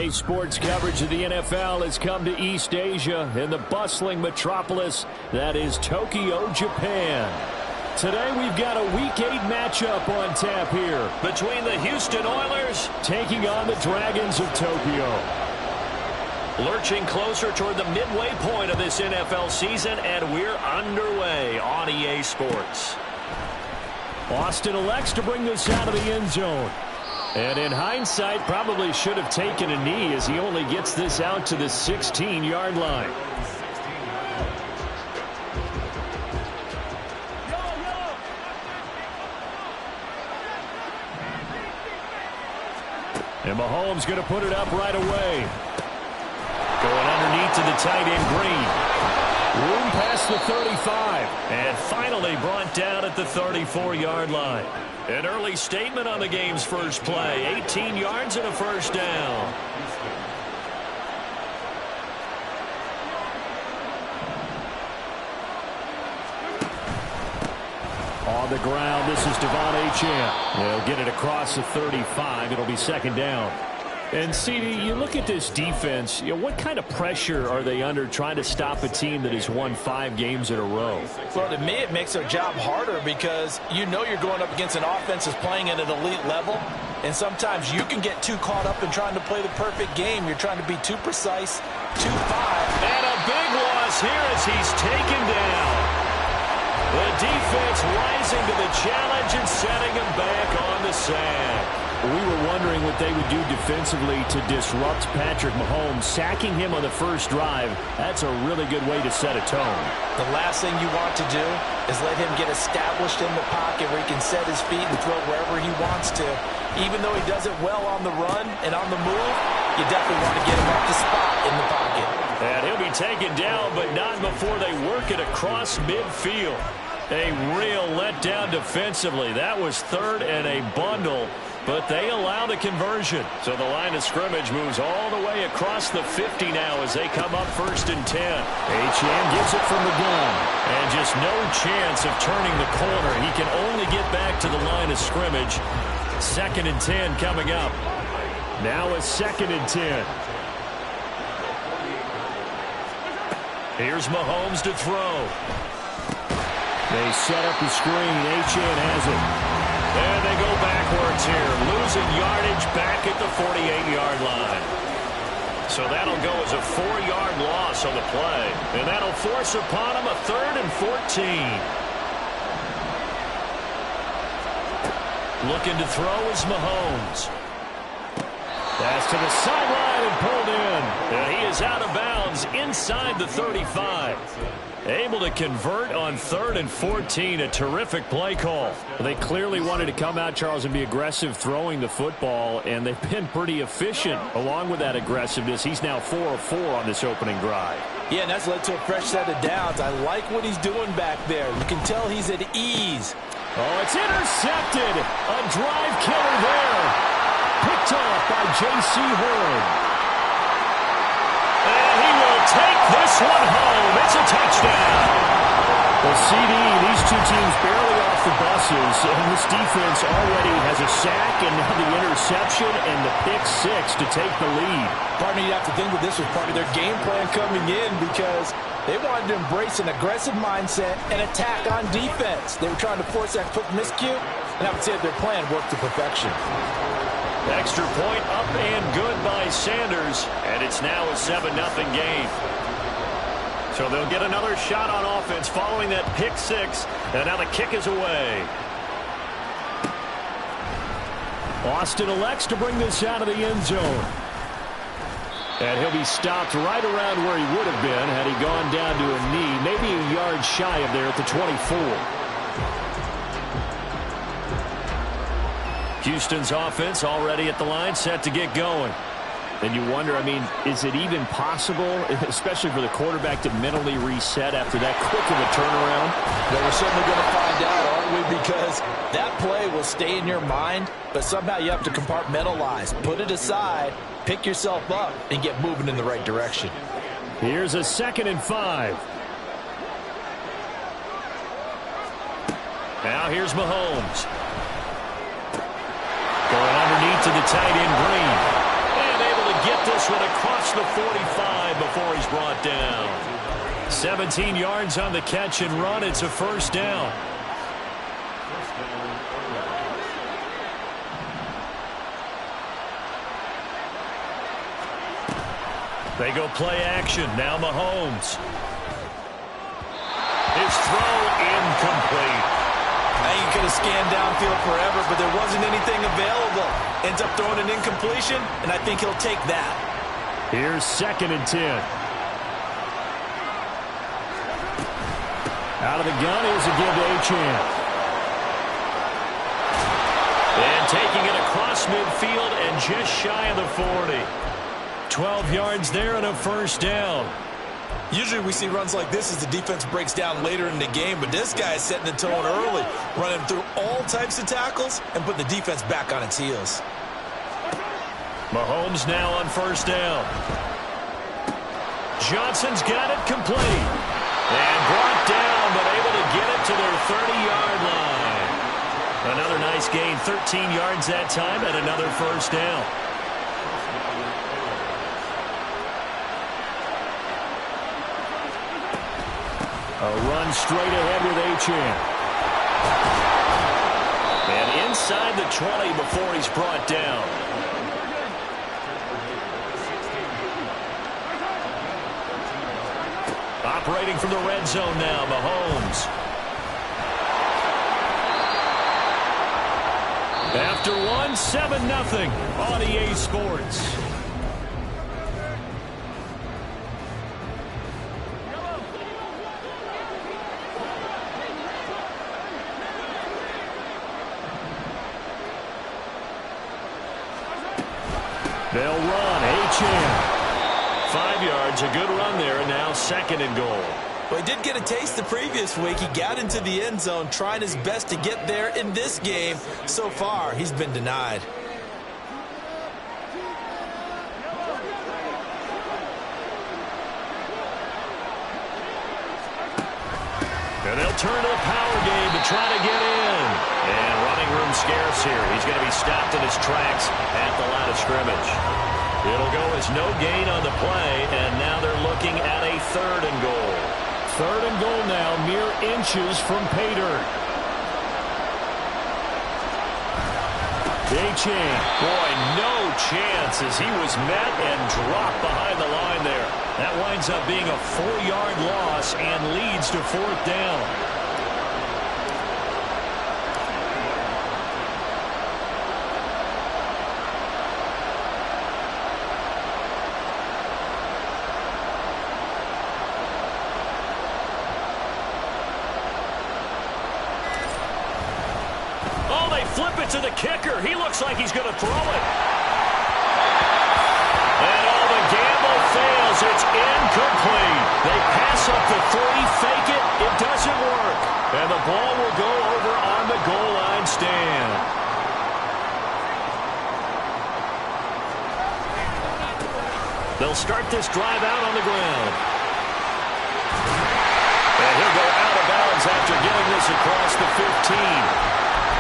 EA Sports coverage of the NFL has come to East Asia in the bustling metropolis that is Tokyo, Japan. Today we've got a Week 8 matchup on tap here between the Houston Oilers taking on the Dragons of Tokyo. Lurching closer toward the midway point of this NFL season, and we're underway on EA Sports. Austin elects to bring this out of the end zone. And in hindsight, probably should have taken a knee as he only gets this out to the 16-yard line. And Mahomes going to put it up right away. Going underneath to the tight end Green. Room past the 35. And finally brought down at the 34-yard line. An early statement on the game's first play. 18 yards and a first down. On the ground, this is Devon Achane. They'll get it across the 35. It'll be second down. And, CD, you look at this defense, what kind of pressure are they under trying to stop a team that has won 5 games in a row? Well, to me, it makes their job harder because you know you're going up against an offense that's playing at an elite level, and sometimes you can get too caught up in trying to play the perfect game. You're trying to be too precise, too fine. And a big loss here as he's taken down. The defense rising to the challenge and setting him back on the sand. We were wondering what they would do defensively to disrupt Patrick Mahomes. Sacking him on the first drive, that's a really good way to set a tone. The last thing you want to do is let him get established in the pocket where he can set his feet and throw wherever he wants to. Even though he does it well on the run and on the move, you definitely want to get him off the spot in the pocket. And he'll be taken down, but not before they work it across midfield. A real letdown defensively. That was third and a bundle. But they allow the conversion. So the line of scrimmage moves all the way across the 50 now as they come up 1st and 10. Achane gets it from the gun. And just no chance of turning the corner. He can only get back to the line of scrimmage. 2nd and 10 coming up. Now a 2nd and 10. Here's Mahomes to throw. They set up the screen. Achane has it. And they go backwards here, losing yardage back at the 48-yard line. So that'll go as a 4-yard loss on the play. And that'll force upon him a 3rd and 14. Looking to throw is Mahomes. Pass to the sideline and pulled in. And he is out of bounds inside the 35. Able to convert on 3rd and 14. A terrific play call. They clearly wanted to come out, Charles, and be aggressive throwing the football, and they've been pretty efficient along with that aggressiveness. He's now 4 of 4 on this opening drive. Yeah, and that's led to a fresh set of downs. I like what he's doing back there. You can tell he's at ease. Oh, it's intercepted. A drive killer there. Picked off by J.C. Horn. And he will take this one home. It's a touchdown. The CD, these two teams barely off the buses, and this defense already has a sack and now the interception and the pick 6 to take the lead. Partner, you have to think that this was part of their game plan coming in because they wanted to embrace an aggressive mindset and attack on defense. They were trying to force that quick miscue, and I would say that their plan worked to perfection. Extra point up and good by Sanders, and it's now a 7-0 game. So they'll get another shot on offense following that pick 6, and now the kick is away. Austin elects to bring this out of the end zone. And he'll be stopped right around where he would have been had he gone down to a knee, maybe a yard shy of there at the 24. Houston's offense already at the line, set to get going. And you wonder, I mean, is it even possible, especially for the quarterback, to mentally reset after that quick of a turnaround? Well, we're certainly going to find out, aren't we? Because that play will stay in your mind, but somehow you have to compartmentalize. Put it aside, pick yourself up, and get moving in the right direction. Here's a 2nd and 5. Now here's Mahomes. Going underneath to the tight end Green. And able to get this across the 45 before he's brought down. 17 yards on the catch and run. It's a first down. They go play action. Now Mahomes. His throw incomplete. Now you could have scanned downfield forever, but there wasn't anything available. Ends up throwing an incompletion, and I think he'll take that. Here's 2nd and 10. Out of the gun, here's a give to Achane. And taking it across midfield and just shy of the 40. 12 yards there and a first down. Usually we see runs like this as the defense breaks down later in the game, but this guy is setting the tone early, running through all types of tackles and putting the defense back on its heels. Mahomes now on first down. Johnson's got it complete. And brought down, but able to get it to their 30-yard line. Another nice gain, 13 yards that time, and another first down. A run straight ahead with Achane. And inside the 20 before he's brought down. Operating from the red zone now, Mahomes. After one, 7-0 on EA Sports. They'll run. Achane. 5 yards, a good run there, and now 2nd and goal. Well, he did get a taste the previous week. He got into the end zone, trying his best to get there in this game. So far, he's been denied. And they'll turn to the power game to try to get in. And running room scarce here. He's going to be stopped in his tracks at the line of scrimmage. It'll go as no gain on the play, and now they're looking at a 3rd and goal. 3rd and goal now, mere inches from pay dirt. Achane, boy, no chance as he was met and dropped behind the line there. That winds up being a 4-yard loss and leads to 4th down. Flip it to the kicker. He looks like he's going to throw it. And the gamble fails. It's incomplete. They pass up the 3, fake it. It doesn't work. And the ball will go over on the goal line stand. They'll start this drive out on the ground. And he'll go out of bounds after getting this across the 15.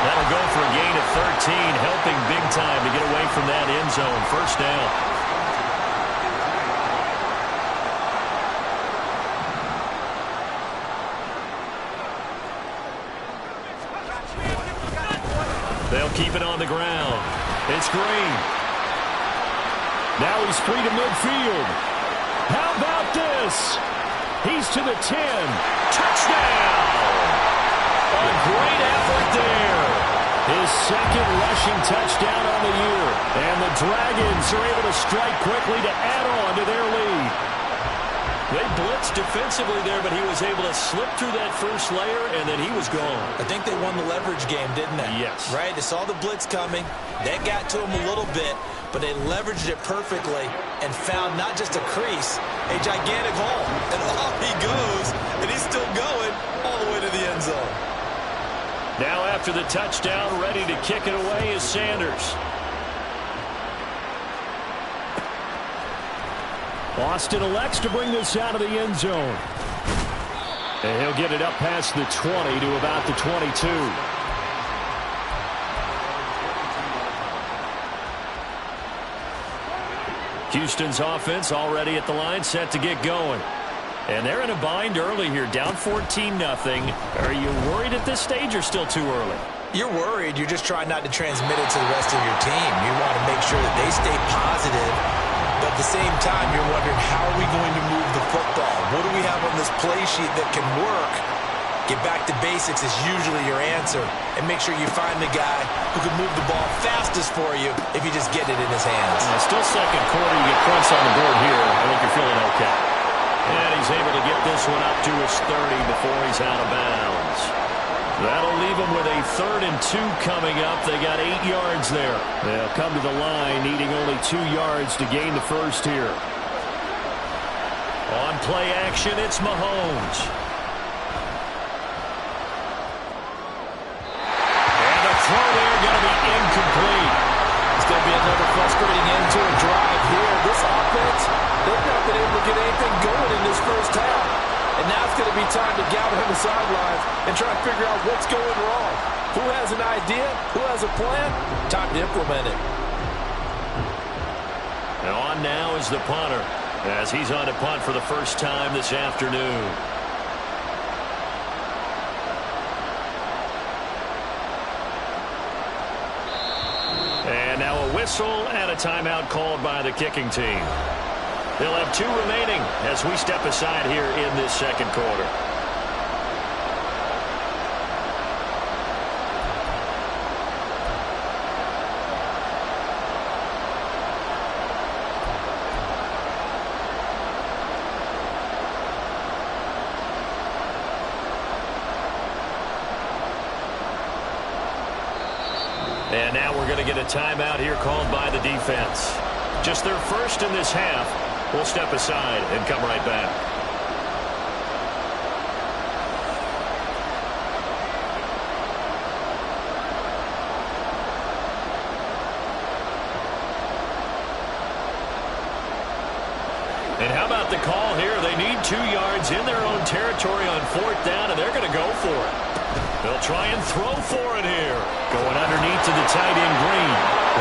That'll go for a gain of 13, helping big time to get away from that end zone. First down. They'll keep it on the ground. It's Green. Now he's free to midfield. How about this? He's to the 10. Touchdown! A great effort there. His 2nd rushing touchdown on the year. And the Dragons are able to strike quickly to add on to their lead. They blitzed defensively there, but he was able to slip through that first layer, and then he was gone. I think they won the leverage game, didn't they? Yes. Right? They saw the blitz coming. That got to him a little bit, but they leveraged it perfectly and found not just a crease, a gigantic hole. And off he goes, and he's still going all the way to the end zone. Now after the touchdown, ready to kick it away is Sanders. Austin elects to bring this out of the end zone. And he'll get it up past the 20 to about the 22. Houston's offense already at the line, set to get going. And they're in a bind early here, down 14-0. Are you worried at this stage or still too early? You're worried. You're just trying not to transmit it to the rest of your team. You want to make sure that they stay positive, but at the same time, you're wondering, how are we going to move the football? What do we have on this play sheet that can work? Get back to basics is usually your answer, and make sure you find the guy who can move the ball fastest for you if you just get it in his hands. Still second quarter. You get points on the board here. I think you're feeling okay. And he's able to get this one up to his 30 before he's out of bounds. That'll leave them with a 3rd and 2 coming up. They got 8 yards there. They'll come to the line needing only 2 yards to gain the first here. On play action, it's Mahomes. And the throw there going to be incomplete. It's going to be another frustrating end to a drive here. This offense, they've not been able to get anything going in this first half. And now it's going to be time to gather on the sidelines and try to figure out what's going wrong. Who has an idea? Who has a plan? Time to implement it. And on now is the punter, as he's on to punt for the first time this afternoon. And now a whistle and a timeout called by the kicking team. They'll have 2 remaining as we step aside here in this second quarter. And now we're going to get a timeout here called by the defense. Just their first in this half. We'll step aside and come right back. And how about the call here? They need 2 yards in their own territory on 4th down, and they're going to go for it. They'll try and throw for it here. Going underneath to the tight end, Green.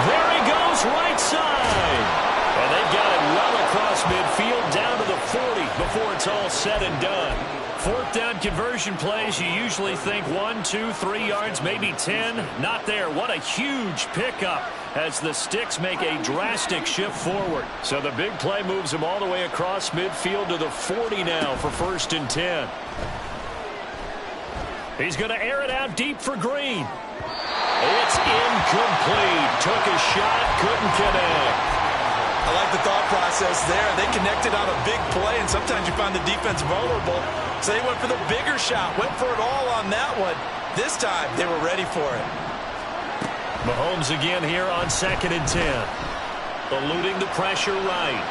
There he goes, right side. And they've got it well across midfield down to the 40 before it's all said and done. 4th down conversion plays, you usually think 1, 2, 3 yards, maybe 10. Not there. What a huge pickup as the Sticks make a drastic shift forward. So the big play moves them all the way across midfield to the 40 now for 1st and 10. He's going to air it out deep for Green. It's incomplete. Took a shot, couldn't connect. I like the thought process there. They connected on a big play, and sometimes you find the defense vulnerable. So they went for the bigger shot, went for it all on that one. This time, they were ready for it. Mahomes again here on 2nd and 10. Eluding the pressure right.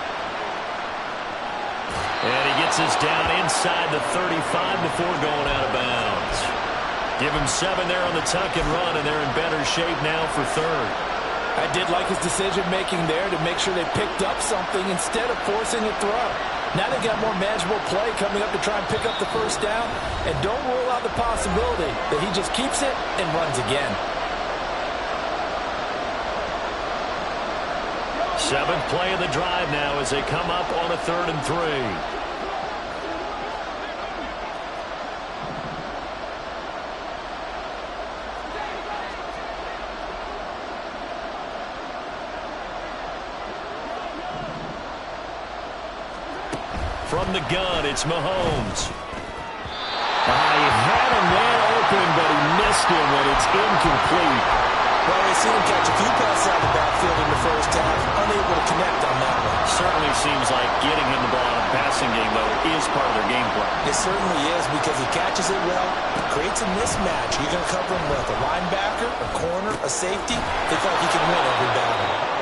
And he gets us down inside the 35 before going out of bounds. Give him 7 there on the tuck and run, and they're in better shape now for 3rd. I did like his decision-making there to make sure they picked up something instead of forcing a throw. Now they got more manageable play coming up to try and pick up the first down, and don't rule out the possibility that he just keeps it and runs again. 7th play of the drive now as they come up on a 3rd and 3. From the gun, it's Mahomes. He had a man open, but he missed him when it's incomplete. Well, we've seen him catch a few passes out of the backfield in the first half, unable to connect on that one. Certainly seems like getting him the ball in the passing game, though, is part of their game plan. It certainly is because he catches it well, creates a mismatch. You're going to cover him with a linebacker, a corner, a safety. They feel like he can win every battle.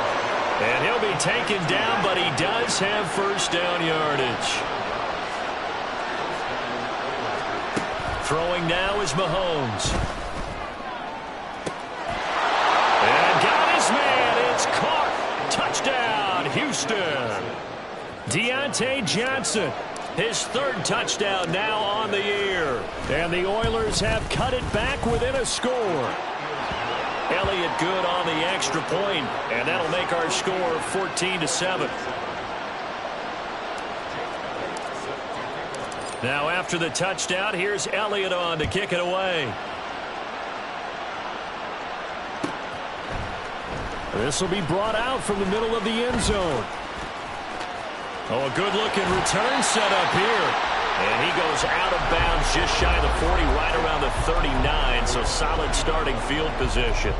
And he'll be taken down, but he does have first down yardage. Throwing now is Mahomes. And got his man. It's caught. Touchdown, Houston. Deontay Johnson, his 3rd touchdown now on the year. And the Oilers have cut it back within a score. Elliott good on the extra point, and that'll make our score 14-7. Now after the touchdown, here's Elliott on to kick it away. This will be brought out from the middle of the end zone. Oh, a good-looking return set up here. And he goes out of bounds just shy of the 40, right around the 39, so solid starting field position.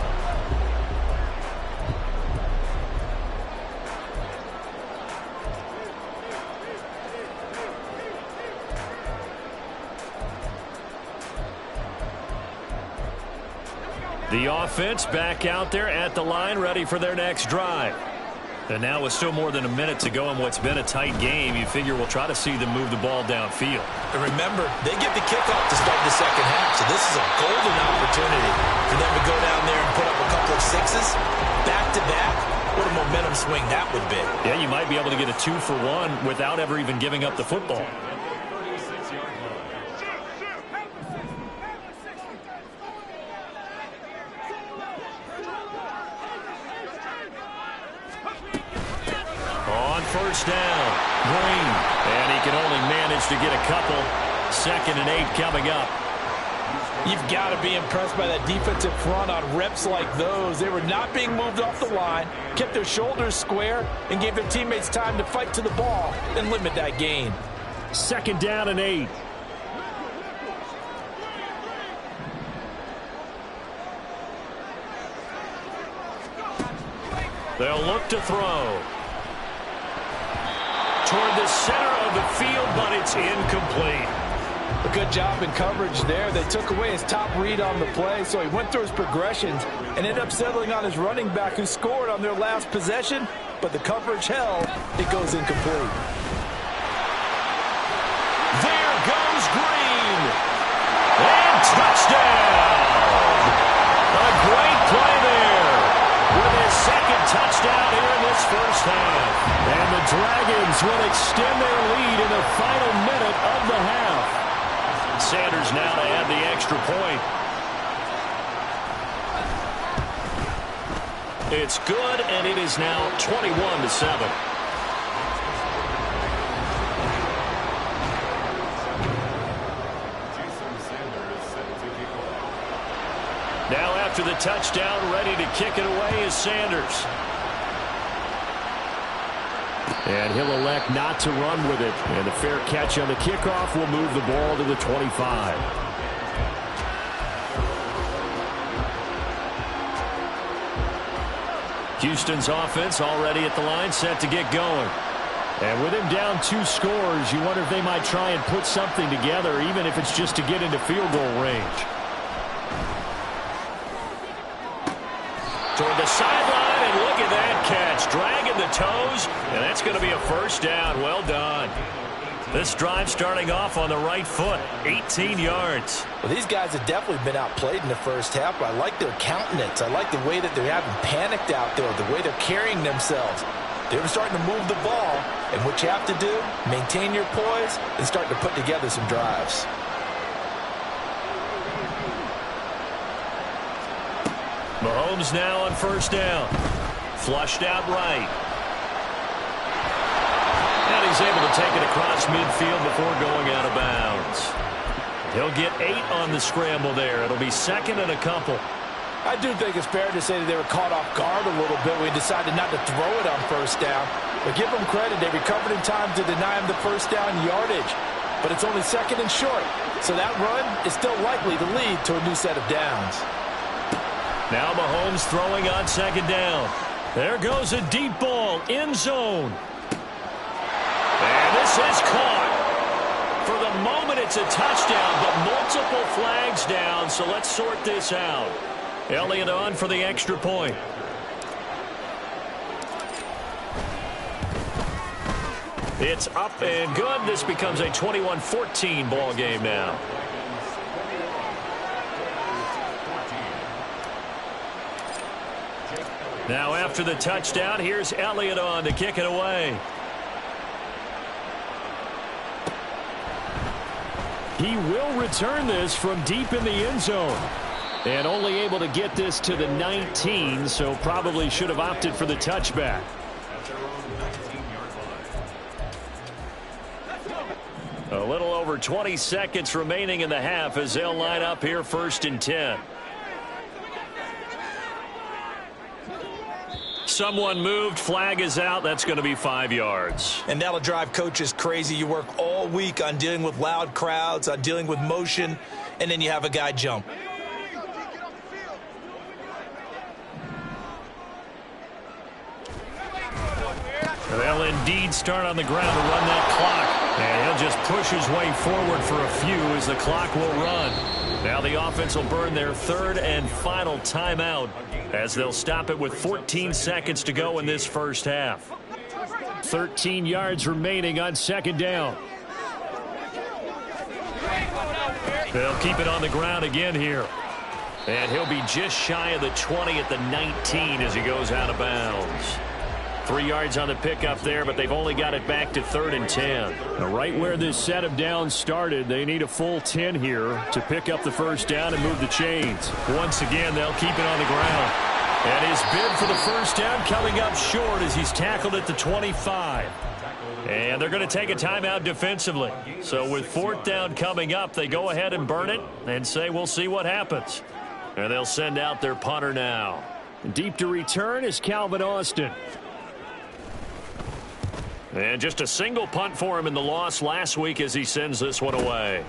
The offense back out there at the line, ready for their next drive. And now with still more than a minute to go in what's been a tight game, you figure we'll try to see them move the ball downfield. And remember, they get the kickoff to start the second half, so this is a golden opportunity for them to go down there and put up a couple of sixes back-to-back. What a momentum swing that would be. Yeah, you might be able to get a 2-for-1 without ever even giving up the football. First down, Green, and he can only manage to get a couple. 2nd and 8 coming up. You've got to be impressed by that defensive front on reps like those. They were not being moved off the line, kept their shoulders square, and gave their teammates time to fight to the ball and limit that gain. 2nd down and 8. They'll look to throw. Toward the center of the field, but it's incomplete. A good job in coverage there. They took away his top read on the play, so he went through his progressions and ended up settling on his running back who scored on their last possession, but the coverage held. It goes incomplete. There goes Green. And touchdown. A great play there with his 2nd touchdown here in this first half. And the Dragons will extend their lead in the final minute of the half. Sanders now to add the extra point. It's good, and it is now 21-7. Now after the touchdown, ready to kick it away is Sanders. And he'll elect not to run with it. And the fair catch on the kickoff will move the ball to the 25. Houston's offense already at the line, set to get going. And with him down 2 scores, you wonder if they might try and put something together, even if it's just to get into field goal range. Toward the sideline, and look at that catch. Dragging the toes, and that's going to be a first down. Well done. This drive starting off on the right foot, 18 yards. Well, these guys have definitely been outplayed in the first half, but I like their countenance. I like the way that they're having panicked out there, the way they're carrying themselves. They're starting to move the ball, and what you have to do, maintain your poise and start to put together some drives. Mahomes now on first down. Flushed out right. And he's able to take it across midfield before going out of bounds. He'll get 8 on the scramble there. It'll be 2nd and a couple. I do think it's fair to say that they were caught off guard a little bit. We decided not to throw it on first down. But give them credit. They recovered in time to deny him the first down yardage. But it's only 2nd and short. So that run is still likely to lead to a new set of downs. Now Mahomes throwing on 2nd down. There goes a deep ball, end zone. And this is caught. For the moment, it's a touchdown, but multiple flags down, so let's sort this out. Elliott on for the extra point. It's up and good. This becomes a 21-14 ball game now. Now after the touchdown, here's Elliott on to kick it away. He will return this from deep in the end zone. And only able to get this to the 19, so probably should have opted for the touchback. little over 20 seconds remaining in the half as they'll line up here 1st and 10. Someone moved. Flag is out. That's going to be 5 yards. And that'll drive coaches crazy. You work all week on dealing with loud crowds, on dealing with motion, and then you have a guy jump. They'll indeed start on the ground to run that clock. And he'll just push his way forward for a few as the clock will run. Now the offense will burn their 3rd and final timeout as they'll stop it with 14 seconds to go in this first half. 13 yards remaining on 2nd down. They'll keep it on the ground again here. And he'll be just shy of the 20 at the 19 as he goes out of bounds. 3 yards on the pickup there, but they've only got it back to 3rd and 10. Now, right where this set of downs started, they need a full 10 here to pick up the first down and move the chains. Once again, they'll keep it on the ground. And his bid for the first down coming up short as he's tackled at the 25. And they're going to take a timeout defensively. So with 4th down coming up, they go ahead and burn it and say, we'll see what happens. And they'll send out their punter now. Deep to return is Calvin Austin. And just a single punt for him in the loss last week as he sends this one away.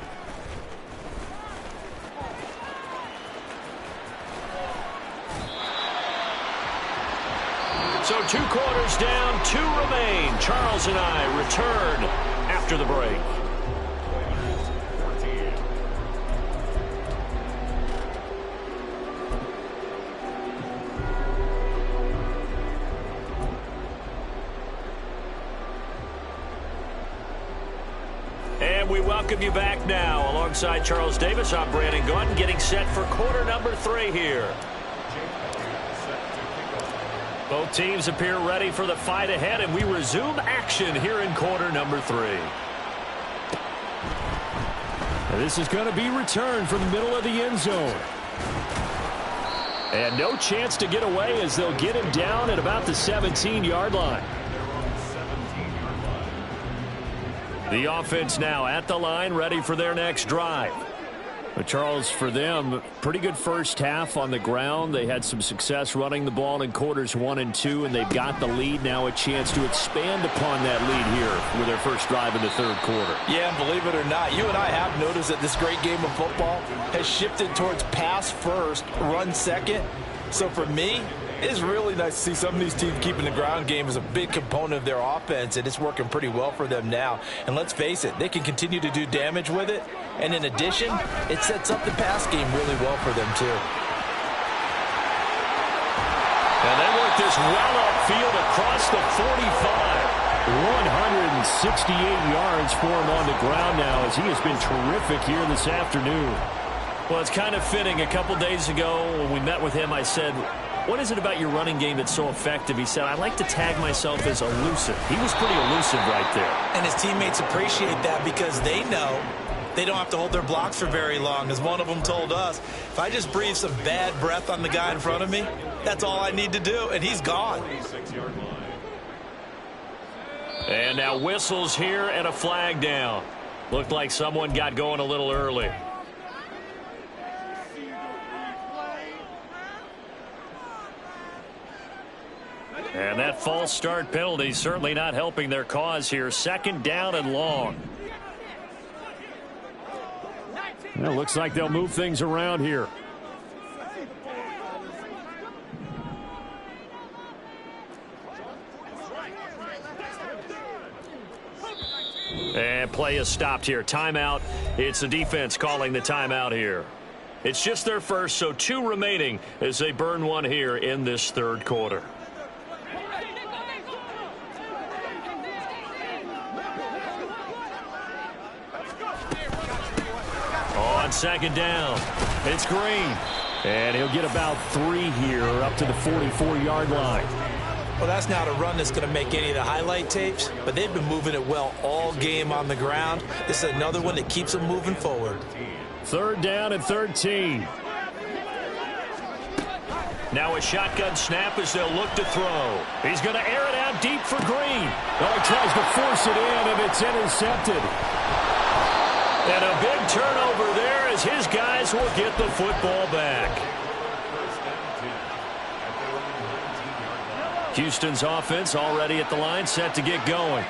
So 2 quarters down, 2 remain. Charles and I return after the break. And we welcome you back now. Alongside Charles Davis, I'm Brandon Gaudin, getting set for quarter number 3 here. Both teams appear ready for the fight ahead, and we resume action here in quarter number 3. And this is going to be returned from the middle of the end zone. And no chance to get away as they'll get him down at about the 17-yard line. The offense now at the line, ready for their next drive. But Charles, for them, pretty good first half on the ground. They had some success running the ball in quarters 1 and 2, and they've got the lead now, a chance to expand upon that lead here with their first drive in the 3rd quarter. Yeah, and believe it or not, you and I have noticed that this great game of football has shifted towards pass first, run second. So for me, it's really nice to see some of these teams keeping the ground game as a big component of their offense, and it's working pretty well for them now. And let's face it, they can continue to do damage with it. And in addition, it sets up the pass game really well for them, too. And they work this well upfield across the 45. 168 yards for him on the ground now as he has been terrific here this afternoon. Well, it's kind of fitting. A couple days ago when we met with him, I said, what is it about your running game that's so effective? He said, I like to tag myself as elusive. He was pretty elusive right there. And his teammates appreciate that because they know they don't have to hold their blocks for very long. As one of them told us, if I just breathe some bad breath on the guy in front of me, that's all I need to do, and he's gone. And now whistles here and a flag down. Looked like someone got going a little early. And that false start penalty certainly not helping their cause here. 2nd down and long. Well, looks like they'll move things around here. And play is stopped here. Timeout. It's the defense calling the timeout here. It's just their first, so 2 remaining as they burn one here in this 3rd quarter. On 2nd down, it's Green. And he'll get about 3 here up to the 44-yard line. Well, that's not a run that's going to make any of the highlight tapes, but they've been moving it well all game on the ground. This is another one that keeps them moving forward. 3rd down and 13. Now a shotgun snap as they'll look to throw. He's going to air it out deep for Green. Oh, he tries to force it in, and it's intercepted. And a big turnover there as his guys will get the football back. Houston's offense already at the line, set to get going.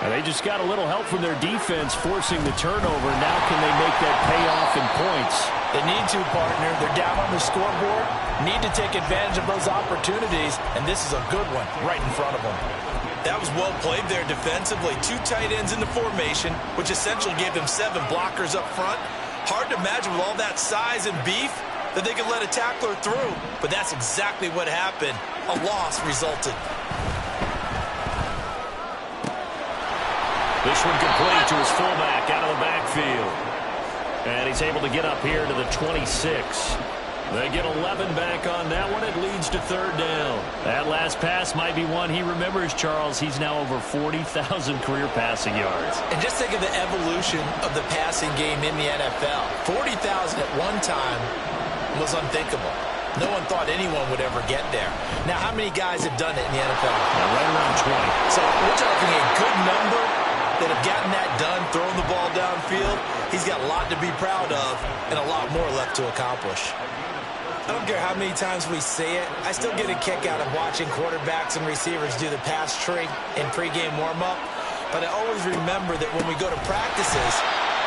And they just got a little help from their defense forcing the turnover. Now can they make that pay off in points? They need to, partner. They're down on the scoreboard. Need to take advantage of those opportunities. And this is a good one right in front of them. That was well played there defensively. 2 tight ends in the formation, which essentially gave them 7 blockers up front. Hard to imagine with all that size and beef that they could let a tackler through. But that's exactly what happened. A loss resulted. This one complete to his fullback out of the backfield. And he's able to get up here to the 26. They get 11 back on that one. It leads to 3rd down. That last pass might be one he remembers, Charles. He's now over 40,000 career passing yards. And just think of the evolution of the passing game in the NFL. 40,000 at one time was unthinkable. No one thought anyone would ever get there. Now, how many guys have done it in the NFL? Right around 20. So we're talking a good number that have gotten that done, throwing the ball downfield. He's got a lot to be proud of and a lot more left to accomplish. I don't care how many times we say it, I still get a kick out of watching quarterbacks and receivers do the pass tree in pregame warm-up. But I always remember that when we go to practices,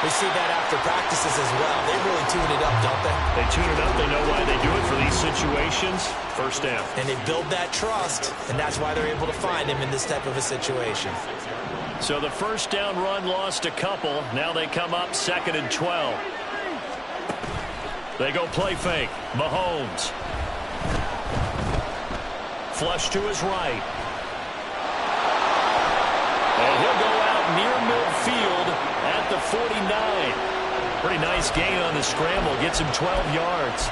we see that after practices as well. They really tune it up, don't they? They tune it up. They know why they do it for these situations. 1st down. And they build that trust, and that's why they're able to find him in this type of a situation. So the 1st down run lost a couple. Now they come up 2nd and 12. They go play fake. Mahomes. Flush to his right. And he'll go out near midfield at the 49. Pretty nice gain on the scramble. Gets him 12 yards.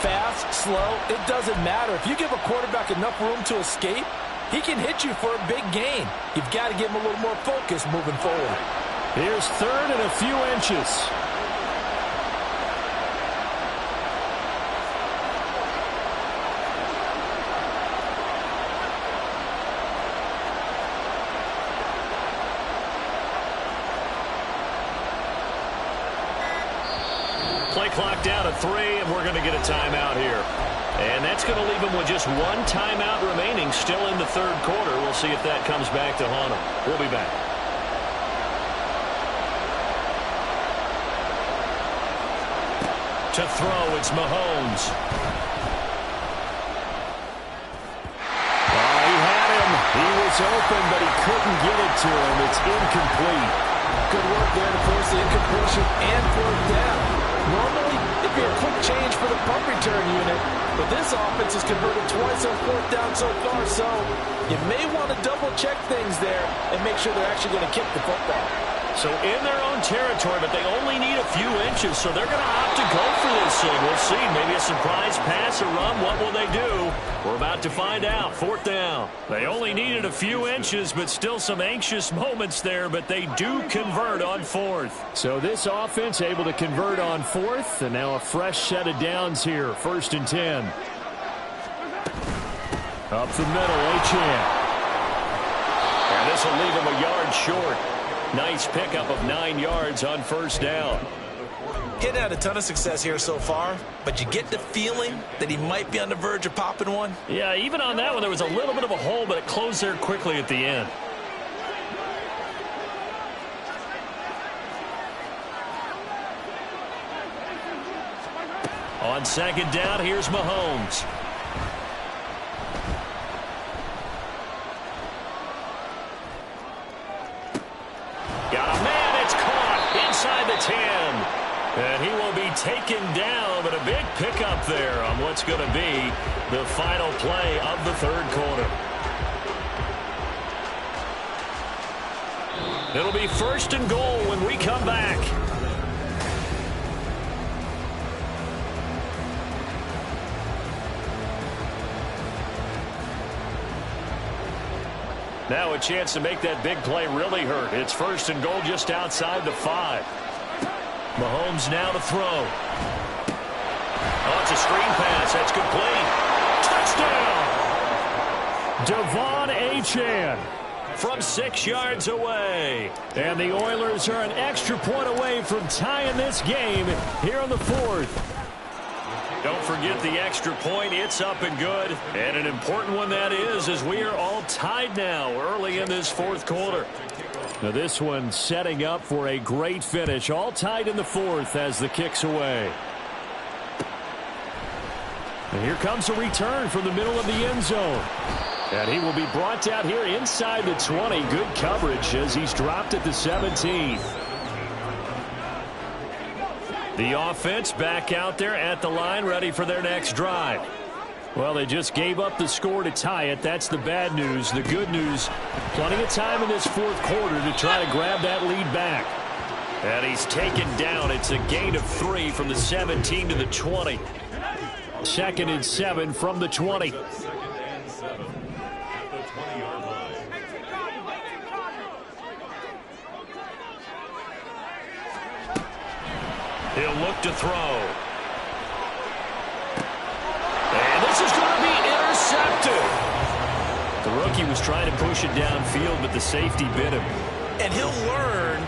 Fast, slow, it doesn't matter. If you give a quarterback enough room to escape, he can hit you for a big gain. You've got to give him a little more focus moving forward. Here's 3rd and a few inches. Play clock down to 3, and we're going to get a timeout here. And that's going to leave them with just 1 timeout remaining still in the 3rd quarter. We'll see if that comes back to haunt them. We'll be back. To throw, it's Mahomes. He had him. He was open, but he couldn't get it to him. It's incomplete. Good work there to force the incompletion and 4th down. Normally, it'd be a quick change for the punt return unit, but this offense has converted twice on 4th down so far, so you may want to double-check things there and make sure they're actually going to kick the football. So in their own territory, but they only need a few inches, so they're going to opt to go for this thing. We'll see. Maybe a surprise pass or run. What will they do? We're about to find out. 4th down. They only needed a few inches, but still some anxious moments there, but they do convert on 4th. So this offense able to convert on 4th, and now a fresh set of downs here. 1st and 10. Up the middle, Achane. And this will leave him a yard short. Nice pickup of 9 yards on 1st down. He hadn't had a ton of success here so far, but you get the feeling that he might be on the verge of popping one. Yeah, even on that one, there was a little bit of a hole, but it closed there quickly at the end. On 2nd down, here's Mahomes. Got a man, it's caught inside the 10. And he will be taken down, but a big pickup there on what's going to be the final play of the 3rd quarter. It'll be 1st and goal when we come back. Now a chance to make that big play really hurt. It's 1st and goal just outside the 5. Mahomes now to throw. Oh, it's a screen pass. That's complete. Touchdown! Devon Achane. from 6 yards away. And the Oilers are an extra point away from tying this game here in the fourth. Don't forget the extra point. It's up and good. And an important one that is, as we are all tied now early in this fourth quarter. Now this one setting up for a great finish. All tied in the fourth as the kick's away. And here comes a return from the middle of the end zone. And he will be brought out here inside the 20. Good coverage as he's dropped at the 17. The offense back out there at the line, ready for their next drive. Well, they just gave up the score to tie it. That's the bad news. The good news, plenty of time in this fourth quarter to try to grab that lead back. And he's taken down. It's a gain of 3 from the 17 to the 20. 2nd and 7 from the 20. He'll look to throw. And this is going to be intercepted. The rookie was trying to push it downfield, but the safety bit him. And he'll learn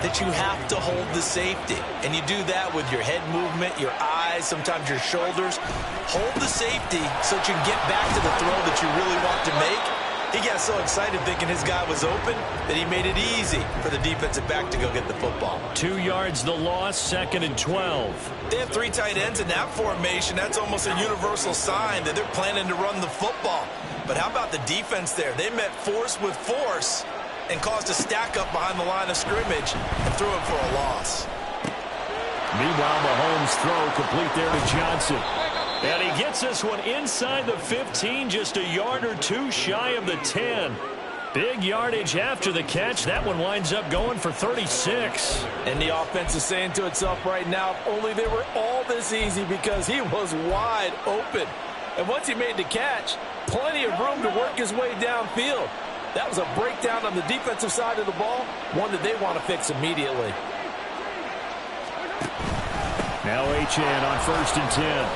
that you have to hold the safety. And you do that with your head movement, your eyes, sometimes your shoulders. Hold the safety so that you can get back to the throw that you really want to make. He got so excited thinking his guy was open that he made it easy for the defensive back to go get the football. 2 yards the loss, 2nd and 12. They have 3 tight ends in that formation. That's almost a universal sign that they're planning to run the football. But how about the defense there? They met force with force and caused a stack up behind the line of scrimmage and threw him for a loss. Meanwhile, Mahomes' throw complete there to Johnson. And he gets this one inside the 15, just a yard or 2 shy of the 10. Big yardage after the catch. That one winds up going for 36. And the offense is saying to itself right now, if only they were all this easy, because he was wide open. And once he made the catch, plenty of room to work his way downfield. That was a breakdown on the defensive side of the ball, one that they want to fix immediately. Now Achane on 1st and 10.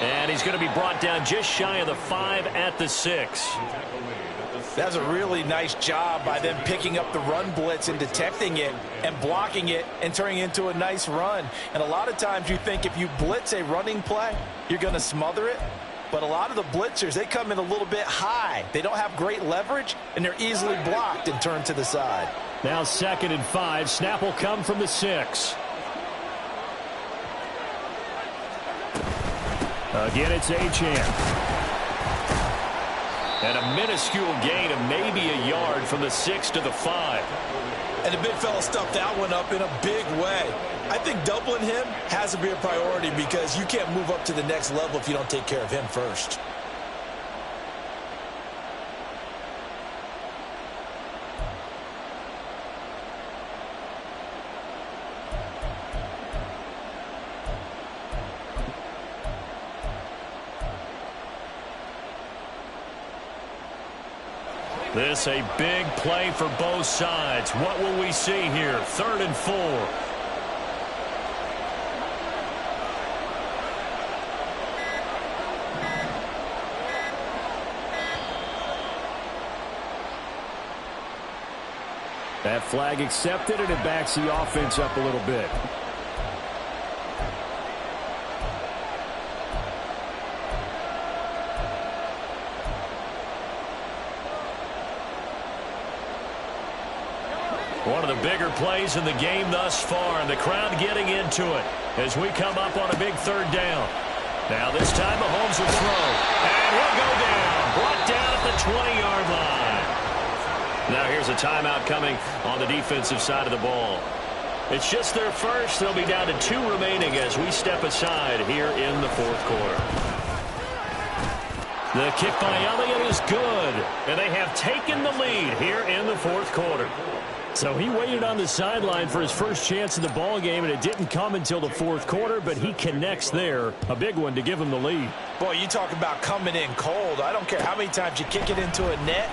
And he's going to be brought down just shy of the 5 at the 6. That's a really nice job by them picking up the run blitz and detecting it and blocking it and turning it into a nice run. And a lot of times you think if you blitz a running play, you're going to smother it. But a lot of the blitzers, they come in a little bit high. They don't have great leverage, and they're easily blocked and turned to the side. Now 2nd and 5. Snap will come from the 6. Again, it's Achane. And a minuscule gain of maybe a yard from the 6 to the 5. And the big fella stuffed that one up in a big way. I think doubling him has to be a priority because you can't move up to the next level if you don't take care of him first. This a big play for both sides. What will we see here? 3rd and 4. That flag accepted, and it backs the offense up a little bit. One of the bigger plays in the game thus far, and the crowd getting into it as we come up on a big 3rd down. Now this time Mahomes will throw, and he'll go down. Brought down at the 20-yard line. Now here's a timeout coming on the defensive side of the ball. It's just their first. They'll be down to 2 remaining as we step aside here in the 4th quarter. The kick by Elliott is good, and they have taken the lead here in the 4th quarter. So he waited on the sideline for his first chance in the ball game, and it didn't come until the 4th quarter, but he connects there. A big one to give him the lead. Boy, you talk about coming in cold. I don't care how many times you kick it into a net.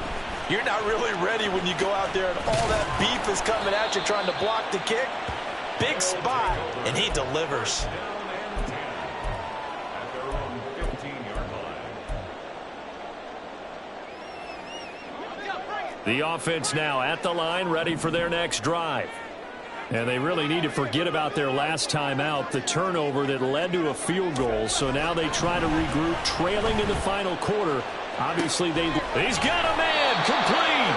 You're not really ready when you go out there and all that beef is coming at you trying to block the kick. Big spot, and he delivers. The offense now at the line, ready for their next drive. And they really need to forget about their last time out, the turnover that led to a field goal. So now they try to regroup, trailing in the final quarter. Obviously, he's got a man, complete.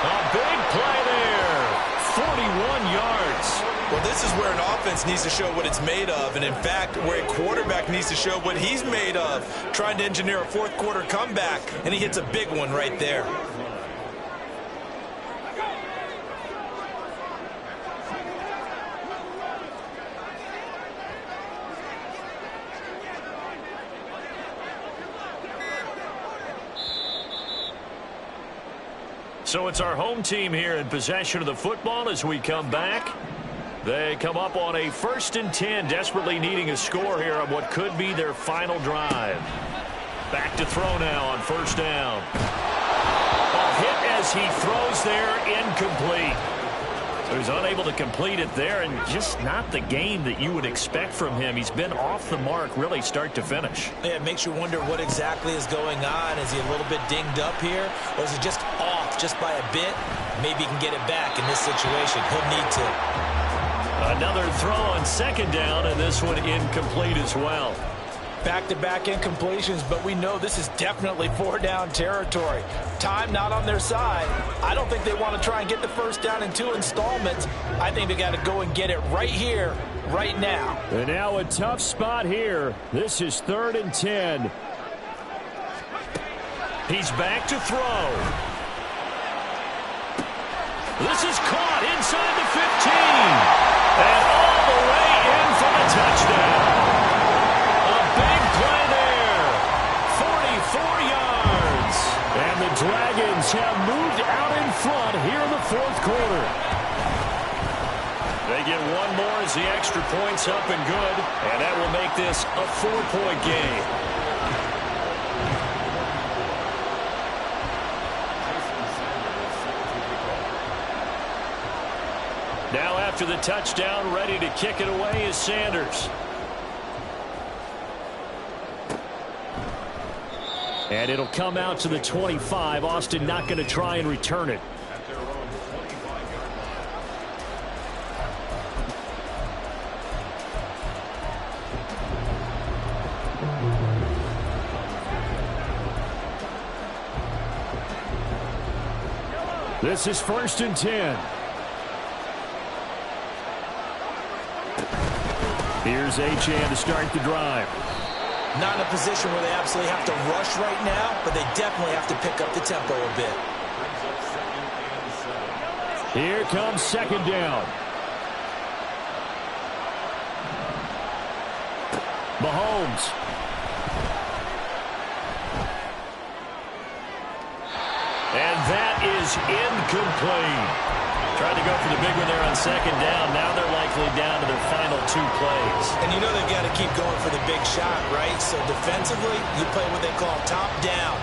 A big play there, 41 yards. Well, this is where an offense needs to show what it's made of, and in fact, where a quarterback needs to show what he's made of, trying to engineer a fourth-quarter comeback, and he hits a big one right there. So it's our home team here in possession of the football as we come back. They come up on a 1st and 10, desperately needing a score here on what could be their final drive. Back to throw now on 1st down. A hit as he throws there, incomplete. So he's unable to complete it there, and just not the game that you would expect from him. He's been off the mark really start to finish. Yeah, it makes you wonder what exactly is going on. Is he a little bit dinged up here, or is he just off just by a bit? Maybe he can get it back in this situation. He'll need to. Another throw on 2nd down, and this one incomplete as well. Back-to-back incompletions, but we know this is definitely 4-down territory. Time not on their side. I don't think they want to try and get the 1st down in 2 installments. I think they got to go and get it right here, right now. And now a tough spot here. This is 3rd and 10. He's back to throw. This is caught inside the 15. And all the way in for the touchdown. A big play there. 44 yards. And the Dragons have moved out in front here in the 4th quarter. They get one more as the extra point's up and good. And that will make this a 4-point game. Now after the touchdown, ready to kick it away is Sanders. And it'll come out to the 25. Austin not going to try and return it. This is 1st and 10. Here's Achane to start the drive. Not in a position where they absolutely have to rush right now, but they definitely have to pick up the tempo a bit. Here comes 2nd down. Mahomes. And that is incomplete. Tried to go for the big one there on 2nd down. Now they're likely down to their final 2 plays. And you know they've got to keep going for the big shot, right? So defensively, you play what they call top down.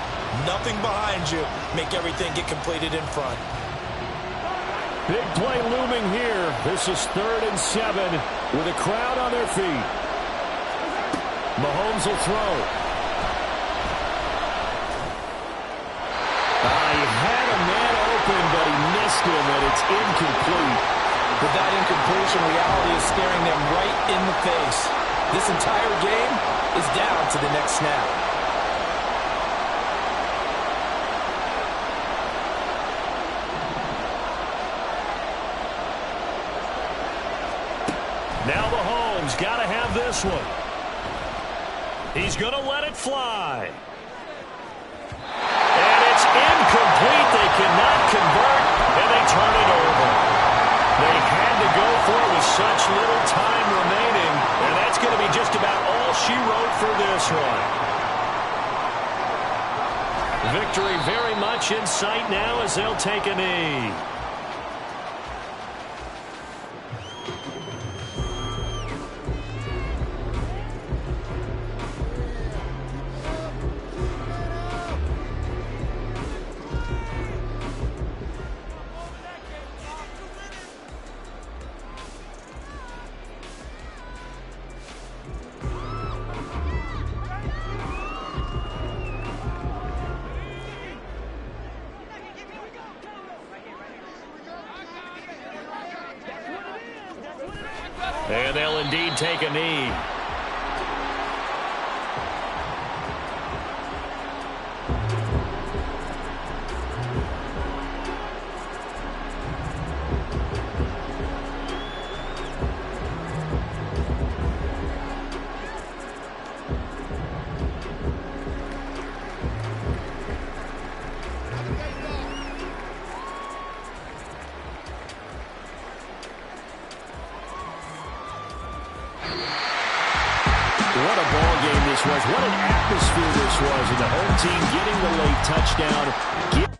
Nothing behind you. Make everything get completed in front. Big play looming here. This is 3rd and 7 with a crowd on their feet. Mahomes will throw. He had a man open, but he missed him, and it's incomplete. With that incompletion, reality is staring them right in the face. This entire game is down to the next snap. Now Mahomes got to have this one. He's going to let it fly. And it's incomplete. They cannot convert, and they turn it over. They had to go for it with such little time remaining, and that's going to be just about all she wrote for this one. Victory very much in sight now as they'll take a knee. And they'll indeed take a knee. What a ball game this was. What an atmosphere this was. And the home team getting the late touchdown.